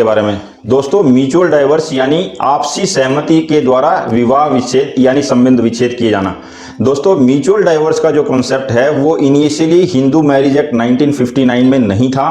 के बारे में। दोस्तों, म्यूचुअल डाइवर्स यानी आपसी सहमति के द्वारा विवाह विच्छेद यानी संबंध विच्छेद किए जाना। दोस्तों, म्यूचुअल डाइवर्स का जो कॉन्सेप्ट है वो इनिशियली हिंदू मैरिज एक्ट 1959 में नहीं था।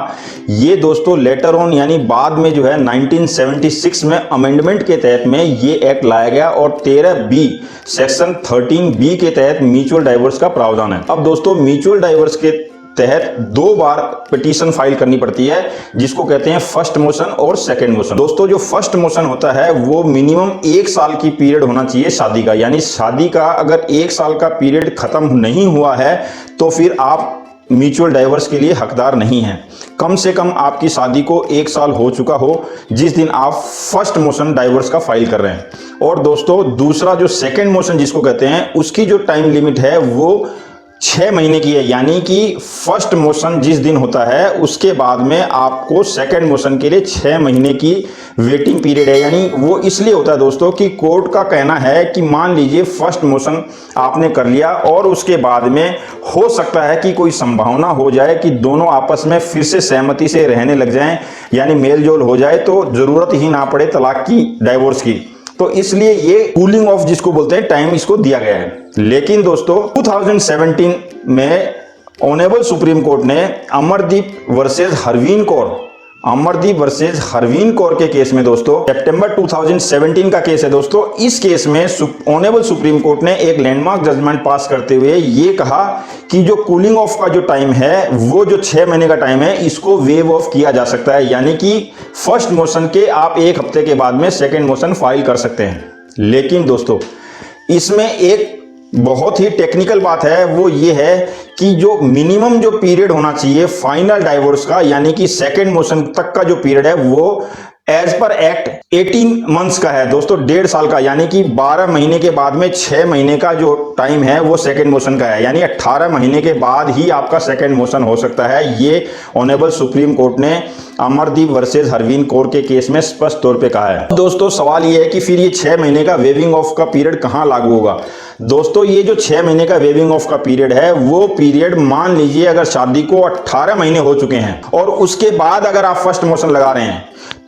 ये दोस्तों लेटर ऑन यानी बाद में जो है 1976 में अमेंडमेंट के तहत में ये एक्ट लाया गया और 13B सेक्शन 13B के तहत म्यूचुअल डाइवर्स का प्रावधान है। अब दोस्तों, म्यूचुअल डाइवर्स के तहत 2 बार पिटीशन फाइल करनी पड़ती है, जिसको कहते हैं फर्स्ट मोशन और सेकंड मोशन। दोस्तों, जो फर्स्ट मोशन होता है वो मिनिमम 1 साल की पीरियड होना चाहिए शादी का, यानी शादी का अगर 1 साल का पीरियड खत्म नहीं हुआ है तो फिर आप म्यूचुअल डाइवर्स के लिए हकदार नहीं हैं। कम से कम आपकी शादी को 1 साल हो चुका हो जिस दिन आप फर्स्ट मोशन डाइवर्स का फाइल कर रहे हैं। और दोस्तों, दूसरा जो सेकंड मोशन जिसको कहते हैं उसकी जो टाइम लिमिट है वो 6 महीने की है, यानी कि फर्स्ट मोशन जिस दिन होता है उसके बाद में आपको सेकंड मोशन के लिए 6 महीने की वेटिंग पीरियड है। यानी वो इसलिए होता है दोस्तों कि कोर्ट का कहना है कि मान लीजिए फर्स्ट मोशन आपने कर लिया और उसके बाद में हो सकता है कि कोई संभावना हो जाए कि दोनों आपस में फिर से सहमति से रहने लग जाएं, यानी मेल जोल हो जाए तो जरूरत ही ना पड़े तलाक की, डाइवोर्स की। तो इसलिए ये कूलिंग ऑफ जिसको बोलते हैं टाइम इसको दिया गया है। लेकिन दोस्तों 2017 में ऑनरेबल सुप्रीम कोर्ट ने अमरदीप वर्सेस हरवीन कौर के केस में दोस्तों सितंबर 2017 का केस है दोस्तों। इस केस में ऑनरेबल सुप्रीम कोर्ट ने एक लैंडमार्क जजमेंट पास करते हुए ये कहा कि जो कूलिंग ऑफ का जो टाइम है वो जो 6 महीने का टाइम है इसको वेव ऑफ किया जा सकता है, यानी कि फर्स्ट मोशन के आप 1 हफ्ते के बाद में सेकेंड मोशन फाइल कर सकते हैं। लेकिन दोस्तों, इसमें एक बहुत ही टेक्निकल बात है, वो ये है कि जो मिनिमम जो पीरियड होना चाहिए फाइनल डाइवोर्स का, यानी कि सेकंड मोशन तक का जो पीरियड है वो एज पर एक्ट 18 मंथ्स का है दोस्तों, 1.5 साल का, यानी कि 12 महीने के बाद में 6 महीने का जो टाइम है वो सेकंड मोशन का है, यानी 18 महीने के बाद ही आपका सेकंड मोशन हो सकता है। ये ऑनरेबल सुप्रीम कोर्ट ने अमरदीप वर्सेस हरवीन कौर के केस में स्पष्ट तौर पे कहा है। दोस्तों, सवाल ये है कि फिर ये 6 महीने का वेविंग ऑफ का पीरियड कहां लागू होगा। दोस्तों, ये जो 6 महीने का वेविंग ऑफ का पीरियड है वो पीरियड मान लीजिए अगर शादी को 18 महीने हो चुके हैं और उसके बाद अगर आप फर्स्ट मोशन लगा रहे हैं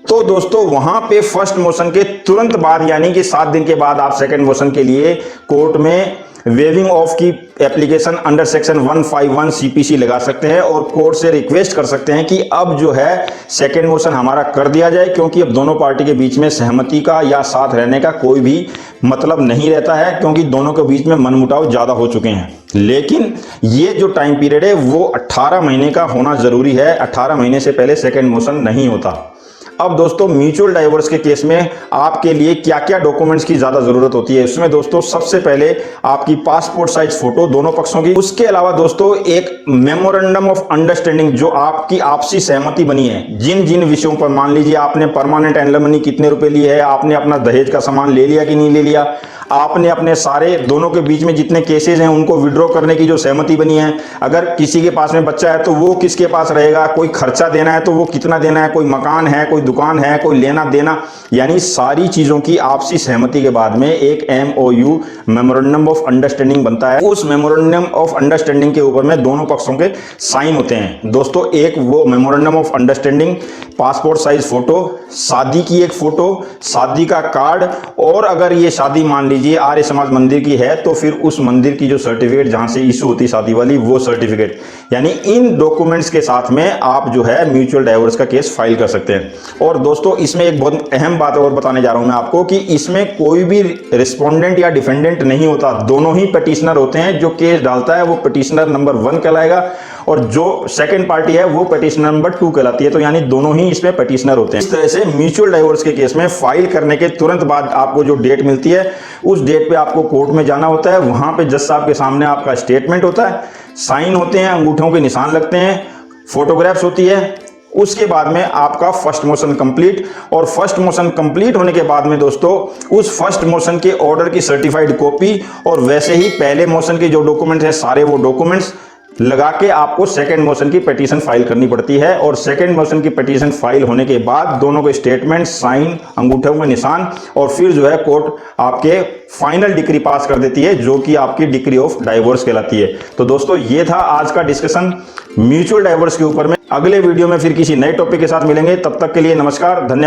तो दोस्तों वहां पे फर्स्ट मोशन के तुरंत बाद यानी कि 7 दिन के बाद आप सेकंड मोशन के लिए कोर्ट में वेविंग ऑफ की एप्लीकेशन अंडर सेक्शन 151 सीपीसी लगा सकते हैं और कोर्ट से रिक्वेस्ट कर सकते हैं कि अब जो है सेकंड मोशन हमारा कर दिया जाए, क्योंकि अब दोनों पार्टी के बीच में सहमति का या साथ रहने का कोई भी मतलब नहीं रहता है, क्योंकि दोनों के बीच में मनमुटाव ज्यादा हो चुके हैं। लेकिन ये जो टाइम पीरियड है वो 18 महीने का होना जरूरी है, 18 महीने से पहले सेकंड मोशन नहीं होता। अब दोस्तों, म्यूचुअल डाइवोर्स के केस में आपके लिए क्या क्या डॉक्यूमेंट्स की ज्यादा जरूरत होती है। इसमें दोस्तों सबसे पहले आपकी पासपोर्ट साइज फोटो दोनों पक्षों की, उसके अलावा दोस्तों एक मेमोरेंडम ऑफ अंडरस्टैंडिंग जो आपकी आपसी सहमति बनी है जिन जिन विषयों पर, मान लीजिए आपने परमानेंट एलिमनी कितने रुपए लिए है, आपने अपना दहेज का सामान ले लिया कि नहीं ले लिया, आपने अपने सारे दोनों के बीच में जितने केसेस हैं उनको विड्रॉ करने की जो सहमति बनी है, अगर किसी के पास में बच्चा है तो वो किसके पास रहेगा, कोई खर्चा देना है तो वो कितना देना है, कोई मकान है, कोई दुकान है, कोई लेना देना, यानी सारी चीजों की आपसी सहमति के बाद में एक MOU मेमोरेंडम ऑफ अंडरस्टैंडिंग बनता है। उस मेमोरेंडम ऑफ अंडरस्टैंडिंग के ऊपर में दोनों पक्षों के साइन होते हैं दोस्तों। एक वो memorandum of understanding, passport size photo, शादी की एक फोटो, शादी का कार्ड, और अगर ये शादी मान लीजिए आर्य समाज मंदिर की है तो फिर उस मंदिर की जो सर्टिफिकेट जहां से इशू होती है शादी वाली वो सर्टिफिकेट, यानी इन डॉक्यूमेंट्स के साथ में आप जो है म्यूचुअल डाइवोर्स का केस फाइल कर सकते हैं। और दोस्तों, इसमें एक बहुत अहम बात और बताने जा रहा हूं मैं आपको कि इसमें कोई भी रिस्पोंडेंट या डिफेंडेंट नहीं होता, दोनों ही पिटिशनर होते हैं। जो केस डालता है वो पिटिशनर नंबर 1 कहलाएगा और जो सेकंड पार्टी है वो पिटिशनर नंबर 2 कहलाती है, तो यानी दोनों ही इसमें पिटिशनर होते हैं। इस तरह से म्यूचुअल डाइवोर्स के केस में फाइल करने के तुरंत बाद आपको जो डेट मिलती है उस डेट पे आपको कोर्ट में जाना होता है। वहां पे जज साहब के सामने आपका स्टेटमेंट होता है, साइन होते हैं, अंगूठों के निशान लगते हैं, फोटोग्राफ्स होती है, उसके बाद में आपका फर्स्ट मोशन कंप्लीट। और फर्स्ट मोशन कंप्लीट होने के बाद में दोस्तों उस फर्स्ट मोशन के ऑर्डर की सर्टिफाइड कॉपी और वैसे ही पहले मोशन के जो डॉक्यूमेंट्स हैं सारे वो डॉक्यूमेंट्स लगा के आपको सेकंड मोशन की पिटीशन फाइल करनी पड़ती है। और सेकंड मोशन की पिटीशन फाइल होने के बाद दोनों के स्टेटमेंट, साइन, अंगूठों के निशान और फिर जो है कोर्ट आपके फाइनल डिक्री पास कर देती है जो कि आपकी डिक्री ऑफ डाइवोर्स कहलाती है। तो दोस्तों ये था आज का डिस्कशन म्यूचुअल डाइवोर्स के ऊपर में। अगले वीडियो में फिर किसी नए टॉपिक के साथ मिलेंगे, तब तक के लिए नमस्कार, धन्यवाद।